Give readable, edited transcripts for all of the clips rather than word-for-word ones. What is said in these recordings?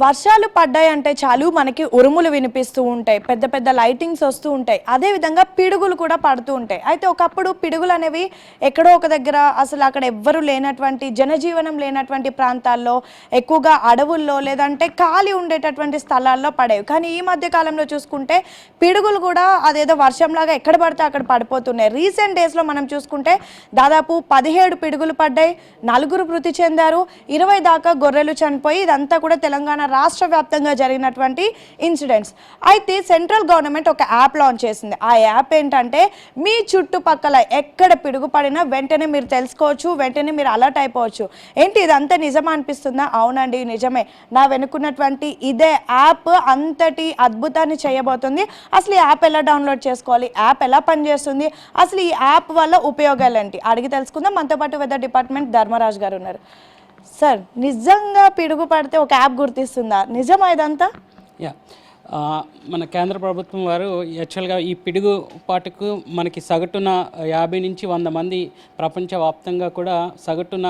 వర్షాలు పడ్డాయి అంటే చాలు మనకి ఉరుములు వినిపిస్తూ ఉంటాయి, పెద్ద పెద్ద లైటింగ్స్ వస్తూ ఉంటాయి, అదేవిధంగా పిడుగులు కూడా పడుతూ ఉంటాయి. అయితే ఒకప్పుడు పిడుగులు అనేవి ఎక్కడో ఒక దగ్గర అసలు అక్కడ ఎవ్వరు లేనటువంటి జనజీవనం లేనటువంటి ప్రాంతాల్లో, ఎక్కువగా అడవుల్లో లేదంటే ఖాళీ ఉండేటటువంటి స్థలాల్లో పడేవి. కానీ ఈ మధ్య కాలంలో చూసుకుంటే పిడుగులు కూడా అదేదో వర్షంలాగా ఎక్కడ పడితే అక్కడ పడిపోతున్నాయి. రీసెంట్ డేస్లో మనం చూసుకుంటే దాదాపు 17 పిడుగులు పడ్డాయి, 4 మృతి చెందారు, 20 దాకా గొర్రెలు చనిపోయి, ఇదంతా కూడా తెలంగాణ రాష్ట్ర వ్యాప్తంగా జరిగినటువంటి ఇన్సిడెంట్స్. అయితే సెంట్రల్ గవర్నమెంట్ ఒక యాప్ లాంచ్ చేసింది. ఆ యాప్ ఏంటంటే మీ చుట్టుపక్కల ఎక్కడ పిడుగు పడినా వెంటనే మీరు తెలుసుకోవచ్చు, వెంటనే మీరు అలర్ట్ అయిపోవచ్చు. ఏంటి ఇదంతా నిజమా అనిపిస్తుందా? అవునండి నిజమే. నా వెనుకున్నటువంటి ఇదే యాప్ అంతటి అద్భుతాన్ని చేయబోతుంది. అసలు ఈ యాప్ ఎలా డౌన్లోడ్ చేసుకోవాలి, యాప్ ఎలా పనిచేస్తుంది, అసలు ఈ యాప్ వల్ల ఉపయోగాలు ఏంటి అడిగి తెలుసుకుందాం. మనతో పాటు వెదర్ డిపార్ట్మెంట్ ధర్మరాజ్ గారు ఉన్నారు. సార్, నిజంగా పిడుగు పడితే ఒక యాప్ గుర్తిస్తుందా? నిజమా ఇదంతా? యా మన కేంద్ర ప్రభుత్వం వారు యాక్చువల్గా ఈ పిడుగు పాటుకు మనకి సగటున 50 నుంచి 100 మంది ప్రపంచవ్యాప్తంగా కూడా సగటున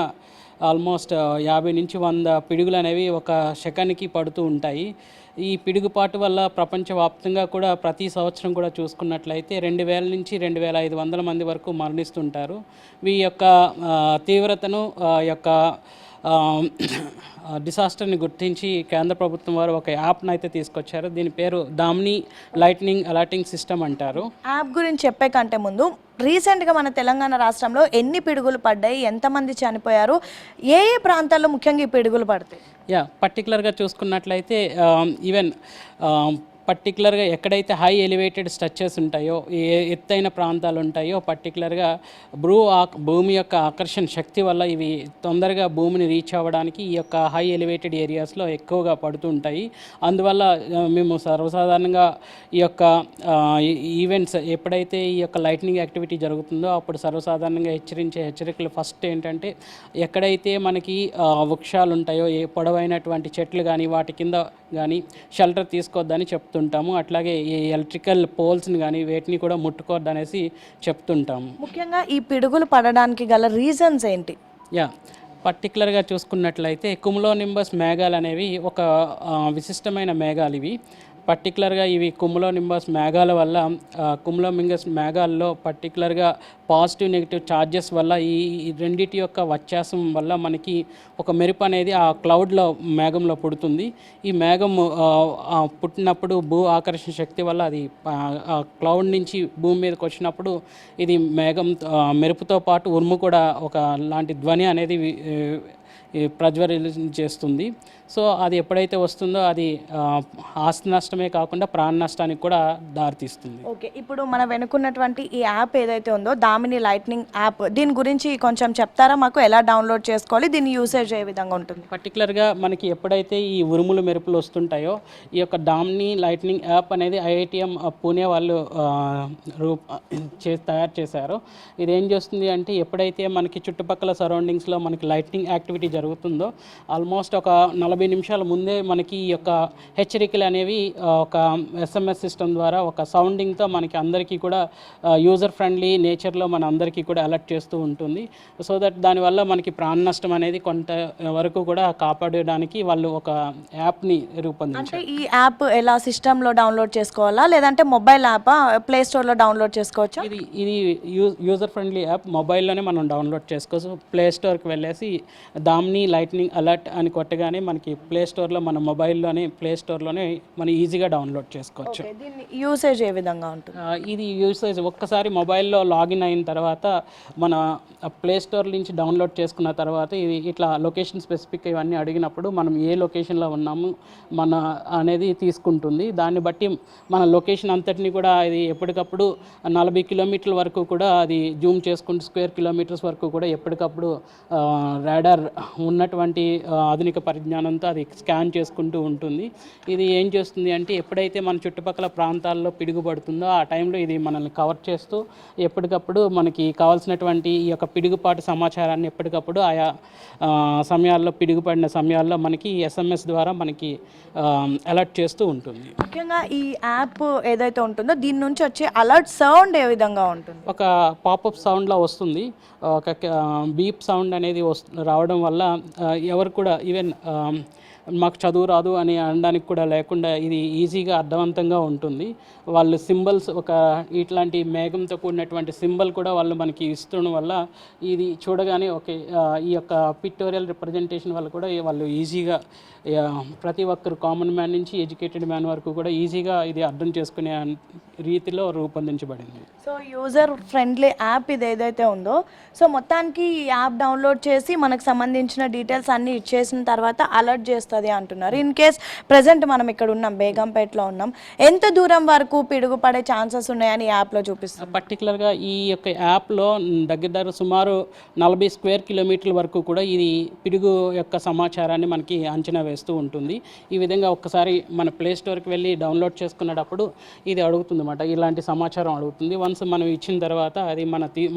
ఆల్మోస్ట్ 50 నుంచి 100 పిడుగులు అనేవి ఒక సెకండ్కి పడుతూ ఉంటాయి. ఈ పిడుగుపాటు వల్ల ప్రపంచవ్యాప్తంగా కూడా ప్రతి సంవత్సరం కూడా చూసుకున్నట్లయితే 2000 నుంచి 2500 మంది వరకు మరణిస్తుంటారు. ఈ యొక్క తీవ్రతను యొక్క డిసాస్టర్ని గుర్తించి కేంద్ర ప్రభుత్వం వారు ఒక యాప్ను అయితే తీసుకొచ్చారు. దీని పేరు దామిని లైట్నింగ్ అలర్టింగ్ సిస్టమ్ అంటారు. యాప్ గురించి చెప్పే కంటే ముందు రీసెంట్గా మన తెలంగాణ రాష్ట్రంలో ఎన్ని పిడుగులు పడ్డాయి, ఎంతమంది చనిపోయారు, ఏ ఏ ప్రాంతాల్లో ముఖ్యంగా ఈ పిడుగులు పడతాయి? పర్టికులర్గా చూసుకున్నట్లయితే ఈవెన్ పర్టికులర్గా ఎక్కడైతే హై ఎలివేటెడ్ స్ట్రక్చర్స్ ఉంటాయో, ఎత్తైన ప్రాంతాలు ఉంటాయో, పర్టికులర్గా భూమి యొక్క ఆకర్షణ శక్తి వల్ల ఇవి తొందరగా భూమిని రీచ్ అవ్వడానికి ఈ యొక్క హై ఎలివేటెడ్ ఏరియాస్లో ఎక్కువగా పడుతూ ఉంటాయి. అందువల్ల మేము సర్వసాధారణంగా ఈ యొక్క ఈవెంట్స్ ఎప్పుడైతే ఈ యొక్క లైట్నింగ్ యాక్టివిటీ జరుగుతుందో అప్పుడు సర్వసాధారణంగా హెచ్చరించే హెచ్చరికలు ఫస్ట్ ఏంటంటే, ఎక్కడైతే మనకి వృక్షాలు ఉంటాయో, ఏ పొడవైనటువంటి చెట్లు కానీ వాటి కింద కానీ షెల్టర్ తీసుకోవద్దని చెప్తుంటాము. అట్లాగే ఈ ఎలక్ట్రికల్ పోల్స్ని కానీ వేటిని కూడా ముట్టుకోవద్దనేసి చెప్తుంటాము. ముఖ్యంగా ఈ పిడుగులు పడడానికి గల రీజన్స్ ఏంటి? పర్టికులర్గా చూసుకున్నట్లయితే కుములోనింబస్ మేఘాలు అనేవి ఒక విశిష్టమైన మేఘాలు. ఇవి పర్టికులర్గా ఇవి కుములోనింబస్ మేఘాల వల్ల కుములోనింబస్ మేఘాల్లో పర్టికులర్గా పాజిటివ్ నెగిటివ్ ఛార్జెస్ వల్ల ఈ రెండింటి యొక్క వ్యత్యాసం వల్ల మనకి ఒక మెరుపు అనేది ఆ క్లౌడ్లో మేఘంలో పుడుతుంది. ఈ మేఘం పుట్టినప్పుడు భూ ఆకర్షణ శక్తి వల్ల అది ఆ క్లౌడ్ నుంచి భూమి మీదకి వచ్చినప్పుడు ఇది మేఘం మెరుపుతో పాటు ఉరుము కూడా ఒక లాంటి ధ్వని అనేది ప్రజ్వరితం చేస్తుంది. సో అది ఎప్పుడైతే వస్తుందో అది ఆస్తి నష్టమే కాకుండా ప్రాణ నష్టానికి కూడా దారితీస్తుంది. ఓకే, ఇప్పుడు మన వెనుకున్నటువంటి ఈ యాప్ ఏదైతే ఉందో దామిని లైట్నింగ్ యాప్, దీని గురించి కొంచెం చెప్తారా మాకు? ఎలా డౌన్లోడ్ చేసుకోవాలి, దీని యూసేజ్ ఏ విధంగా ఉంటుంది? పర్టికులర్గా మనకి ఎప్పుడైతే ఈ ఉరుములు మెరుపులు వస్తుంటాయో ఈ యొక్క దామిని లైట్నింగ్ యాప్ అనేది ఐఐటిఎం పూణే వాళ్ళు తయారు చేశారు. ఇది ఏం చేస్తుంది అంటే, ఎప్పుడైతే మనకి చుట్టుపక్కల సరౌండింగ్స్లో మనకి లైట్నింగ్ యాక్టివిటీ జరుగుతుందో ఆల్మోస్ట్ ఒక 40 నిమిషాల ముందే మనకి ఈ యొక్క హెచ్చరికలు అనేవి ఒక ఎస్ఎంఎస్ సిస్టమ్ ద్వారా ఒక సౌండింగ్తో మనకి అందరికీ కూడా యూజర్ ఫ్రెండ్లీ నేచర్లో మన అందరికీ కూడా అలర్ట్ చేస్తూ ఉంటుంది. సో దట్ దానివల్ల మనకి ప్రాణ నష్టం అనేది కొంత వరకు కూడా కాపాడడానికి వాళ్ళు ఒక యాప్ని రూపొందించారు. అంటే ఈ యాప్ ఎలా సిస్టంలో డౌన్లోడ్ చేసుకోవాలా, లేదంటే మొబైల్ యాప్ ప్లే స్టోర్లో డౌన్లోడ్ చేసుకోవచ్చా? ఇది యూజర్ ఫ్రెండ్లీ యాప్, మొబైల్లోనే మనం డౌన్లోడ్ చేసుకోవచ్చు. ప్లే స్టోర్కి వెళ్ళేసి దామిని లైట్నింగ్ అలర్ట్ అని కొట్టగానే మనకి ప్లే స్టోర్లో మన మొబైల్లోనే ప్లే స్టోర్లోనే మనం ఈజీగా డౌన్లోడ్ చేసుకోవచ్చు. దీని యూసేజ్ ఏ విధంగా ఉంటుంది? ఇది యూసేజ్ ఒక్కసారి మొబైల్లో లాగిన్ అయిన తర్వాత మన ప్లే స్టోర్ నుంచి డౌన్లోడ్ చేసుకున్న తర్వాత ఇది ఇట్లా లొకేషన్ స్పెసిఫిక్ ఇవన్నీ అడిగినప్పుడు మనం ఏ లొకేషన్లో ఉన్నాము మన అనేది తీసుకుంటుంది. దాన్ని బట్టి మన లొకేషన్ అంతటిని కూడా ఇది ఎప్పటికప్పుడు 40 కిలోమీటర్ల వరకు కూడా అది జూమ్ చేసుకుంటూ స్క్వేర్ కిలోమీటర్స్ వరకు కూడా ఎప్పటికప్పుడు రాడార్ ఉన్నటువంటి ఆధునిక పరిజ్ఞానంతో అది స్కాన్ చేసుకుంటూ ఉంటుంది. ఇది ఏం చేస్తుంది అంటే, ఎప్పుడైతే మన చుట్టుపక్కల ప్రాంతాల్లో పిడుగుపడుతుందో ఆ టైంలో ఇది మనల్ని కవర్ చేస్తూ ఎప్పటికప్పుడు మనకి కావాల్సినటువంటి ఈ యొక్క పిడుగుపాటు సమాచారాన్ని ఎప్పటికప్పుడు ఆయా సమయాల్లో పిడుగుపడిన సమయాల్లో మనకి ఎస్ఎంఎస్ ద్వారా మనకి అలర్ట్ చేస్తూ ఉంటుంది. ముఖ్యంగా ఈ యాప్ ఏదైతే ఉంటుందో దీని నుంచి వచ్చే అలర్ట్ సౌండ్ ఏ విధంగా ఉంటుంది? ఒక పాపప్ సౌండ్లా వస్తుంది. ఒక బీప్ సౌండ్ అనేది రావడం వల్ల ఎవరు కూడా ఈవెన్ మాకు చదువు రాదు అని అనడానికి కూడా లేకుండా ఇది ఈజీగా అర్థవంతంగా ఉంటుంది. వాళ్ళు సింబల్స్ ఇట్లాంటి మేఘంతో కూడినటువంటి సింబల్ కూడా వాళ్ళు మనకి ఇస్తుండడం వల్ల ఇది చూడగానే ఈ యొక్క పిక్టోరియల్ రిప్రజెంటేషన్ వల్ల కూడా వాళ్ళు ఈజీగా ప్రతి ఒక్కరు కామన్ మ్యాన్ నుంచి ఎడ్యుకేటెడ్ మ్యాన్ వరకు కూడా ఈజీగా ఇది అర్థం చేసుకునే రీతిలో రూపొందించబడింది. సో యూజర్ ఫ్రెండ్లీ యాప్ ఇది ఏదైతే ఉందో, సో మొత్తానికి ఈ యాప్ డౌన్లోడ్ చేసి మనకు సంబంధించిన డీటెయిల్స్ అన్నీ ఇచ్చేసిన తర్వాత అలర్ట్ చేస్తుంది అంటున్నారు. ఇన్ కేస్ ప్రజెంట్ మనం ఇక్కడ ఉన్నాం, బేగంపేటలో ఉన్నాం, ఎంత దూరం వరకు పిడుగు పడే ఛాన్సెస్ ఉన్నాయని యాప్లో చూపిస్తుంది. పర్టికులర్గా ఈ యొక్క యాప్లో దగ్గర సుమారు 40 స్క్వేర్ కిలోమీటర్ల వరకు కూడా ఇది పిడుగు యొక్క సమాచారాన్ని మనకి అంచనా వేస్తూ ఉంటుంది. ఈ విధంగా ఒక్కసారి మన ప్లే స్టోర్కి వెళ్ళి డౌన్లోడ్ చేసుకునేటప్పుడు ఇది అడుగుతుంది అన్నమాట, ఇలాంటి సమాచారం అడుగుతుంది. వన్స్ మనం ఇచ్చిన తర్వాత అది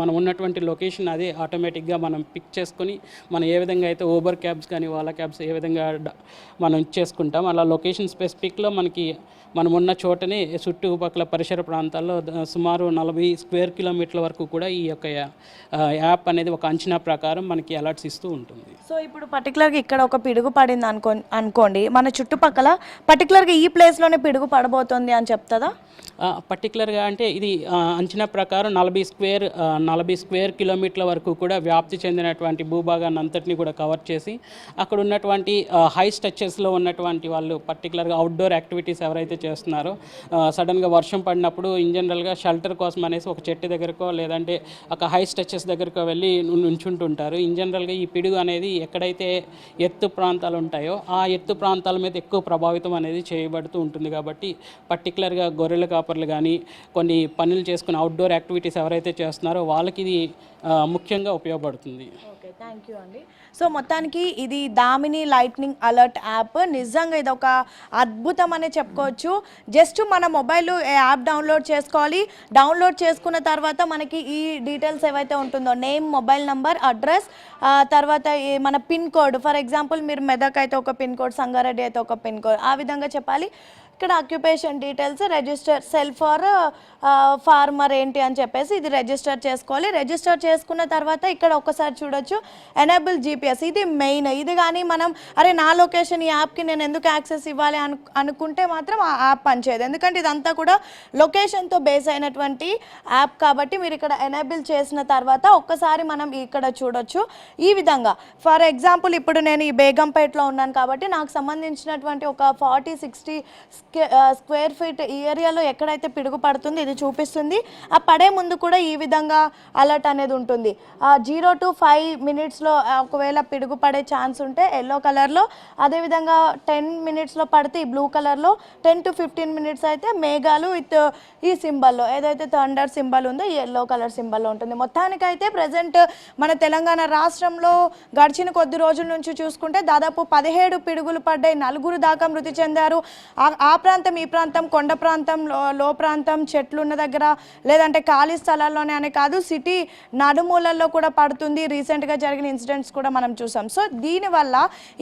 మనం ఉన్నటువంటి లొకేషన్ అదే ఆటోమేటిక్గా మనం పిక్ చేసుకొని మనం ఏ విధంగా అయితే ఊబర్ క్యాబ్స్ కానీ ఓలా క్యాబ్స్ ఏ విధంగా మనం ఇచ్చేసుకుంటాం, అలా లొకేషన్ స్పెసిఫిక్లో మనం ఉన్న చోటనే చుట్టుపక్కల పరిసర ప్రాంతాల్లో సుమారు 40 స్క్వేర్ కిలోమీటర్ల వరకు కూడా ఈ యొక్క యాప్ అనేది ఒక అంచనా ప్రకారం మనకి అలర్ట్స్ ఇస్తూ ఉంటుంది. సో ఇప్పుడు పర్టికులర్గా ఇక్కడ ఒక పిడుగు పడింది అనుకోండి, మన చుట్టుపక్కల పర్టికులర్గా ఈ ప్లేస్లోనే పిడుగు పడబోతుంది అని చెప్తుందా? పర్టికులర్గా అంటే ఇది అంచనా ప్రకారం 40 స్క్వేర్ కిలోమీటర్ల వరకు కూడా వ్యాప్తి చెందినటువంటి భూభాగాన్ని అంతటిని కూడా కవర్ చేసి అక్కడ ఉన్నటువంటి హై స్ట్రెచెస్లో ఉన్నటువంటి వాళ్ళు పర్టికులర్గా అవుట్డోర్ యాక్టివిటీస్ ఎవరైతే చేస్తున్నారో సడన్గా వర్షం పడినప్పుడు ఇన్ జనరల్గా షెల్టర్ కోసం అనేసి ఒక చెట్టు దగ్గరకో లేదంటే ఒక హై స్ట్రెచెస్ దగ్గరకో వెళ్ళి నుంచుంటుంటారు. ఇన్ జనరల్గా ఈ పిడుగు అనేది ఎక్కడైతే ఎత్తు ప్రాంతాలు ఉంటాయో ఆ ఎత్తు ప్రాంతాల మీద ఎక్కువ ప్రభావితం అనేది చేయబడుతూ ఉంటుంది. కాబట్టి పర్టికులర్గా గొర్రెల కాపర్లు కానీ కొన్ని పనులు చేసుకుని అవుట్డోర్ యాక్టివిటీస్ ఎవరైతే చేస్తున్నారో వాళ్ళకి ఇది ముఖ్యంగా ఉపయోగపడుతుంది. ఓకే, థ్యాంక్ యూ అండి. సో మొత్తానికి ఇది దామిని లైట్నింగ్ అలర్ట్ యాప్ నిజంగా ఇది ఒక అద్భుతం అనే చెప్పుకోవచ్చు. జస్ట్ మన మొబైల్ యాప్ డౌన్లోడ్ చేసుకోవాలి. డౌన్లోడ్ చేసుకున్న తర్వాత మనకి ఈ డీటెయిల్స్ ఏవైతే ఉంటుందో నేమ్, మొబైల్ నంబర్, అడ్రస్, తర్వాత మన పిన్ కోడ్, ఫర్ ఎగ్జాంపుల్ మీరు మెదక్ అయితే ఒక పిన్ కోడ్, సంగారెడ్డి అయితే ఒక పిన్ కోడ్, ఆ విధంగా చెప్పాలి. ఇక్కడ occupation details, register cell for farmer ఏంటి అని చెప్పేసి ఇది రిజిస్టర్ చేసుకోవాలి. రిజిస్టర్ చేసుకున్న తర్వాత ఇక్కడ ఒకసారి చూడొచ్చు ఎనేబుల్ జీపీఎస్, ఇది మెయిన్. ఇది కానీ మనం నా లొకేషన్ ఈ యాప్కి నేను ఎందుకు యాక్సెస్ ఇవ్వాలి అనుకుంటే మాత్రం ఆ యాప్ పనిచేయదు. ఎందుకంటే ఇదంతా కూడా లొకేషన్తో బేస్ అయినటువంటి యాప్ కాబట్టి మీరు ఇక్కడ ఎనేబుల్ చేసిన తర్వాత ఒక్కసారి మనం ఇక్కడ చూడొచ్చు ఈ విధంగా. ఫర్ ఎగ్జాంపుల్ ఇప్పుడు నేను ఈ బేగంపేటలో ఉన్నాను కాబట్టి నాకు సంబంధించినటువంటి ఒక 40-60 స్క్వేర్ ఫీట్ ఈ ఏరియాలో ఎక్కడైతే పిడుగు పడుతుంది ఇది చూపిస్తుంది. ఆ పడే ముందు కూడా ఈ విధంగా అలర్ట్ అనేది ఉంటుంది. 0 to 5 minutesలో ఒకవేళ పిడుగు పడే ఛాన్స్ ఉంటే ఎల్లో కలర్లో, అదేవిధంగా 10 minutesలో పడితే ఈ బ్లూ కలర్లో, 10 to 15 minutes అయితే మేఘాలు విత్ ఈ సింబల్లో ఏదైతే థండర్ సింబల్ ఉందో ఈ ఎల్లో కలర్ సింబల్లో ఉంటుంది. మొత్తానికైతే ప్రజెంట్ మన తెలంగాణ రాష్ట్రంలో గడిచిన కొద్ది రోజుల నుంచి చూసుకుంటే దాదాపు 17 పిడుగులు పడ్డాయి, 4 దాకా మృతి చెందారు. ఆ ప్రాంతం ఈ ప్రాంతం, కొండ ప్రాంతం, లో ప్రాంతం, చెట్లు ఉన్న దగ్గర లేదంటే ఖాళీ స్థలాల్లోనే అనే కాదు సిటీ నడుమూలల్లో కూడా పడుతుంది. రీసెంట్గా జరిగిన ఇన్సిడెంట్స్ కూడా మనం చూసాం. సో దీనివల్ల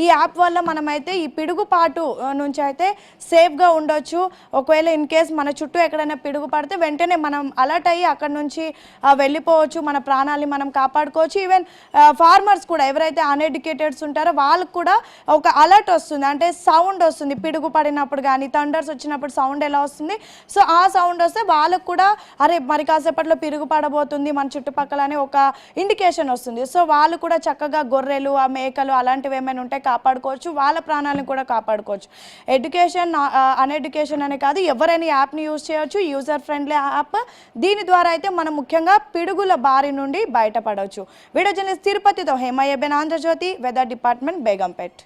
ఈ యాప్ వల్ల మనమైతే ఈ పిడుగుపాటు నుంచి అయితే సేఫ్గా ఉండొచ్చు. ఒకవేళ ఇన్ కేస్ మన చుట్టూ ఎక్కడైనా పిడుగు పడితే వెంటనే మనం అలర్ట్ అయ్యి అక్కడ నుంచి వెళ్ళిపోవచ్చు, మన ప్రాణాలని మనం కాపాడుకోవచ్చు. ఈవెన్ ఫార్మర్స్ కూడా ఎవరైతే అన్ఎడ్యుకేటెడ్స్ ఉంటారో వాళ్ళకు కూడా ఒక అలర్ట్ వస్తుంది, అంటే సౌండ్ వస్తుంది. పిడుగు పడినప్పుడు కానీ థండర్స్ వచ్చినప్పుడు సౌండ్ ఎలా వస్తుంది, సో ఆ సౌండ్ వస్తే వాళ్ళకు కూడా మరి కాసేపట్లో పిడుగు పడబోతుంది మన చుట్టుపక్కల అని ఒక ఇండికేషన్ వస్తుంది. సో వాళ్ళు కూడా చక్కగా గొర్రెలు, ఆ మేకలు అలాంటివి ఏమైనా ఉంటే కాపాడుకోవచ్చు, వాళ్ళ ప్రాణాలను కూడా కాపాడుకోవచ్చు. ఎడ్యుకేషన్, అన్ఎడ్యుకేషన్ అనే కాదు, ఎవరైనా యాప్ని యూజ్ చేయవచ్చు. User friendly app. దీని ద్వారా అయితే మనం ముఖ్యంగా పిడుగుల బారి నుండి బయటపడవచ్చు. వీడియో జర్నలిస్ట్ తిరుపతితో హేమయ్య బెన్, ఆంధ్రజ్యోతి, వెదర్ డిపార్ట్మెంట్, బేగంపేట్.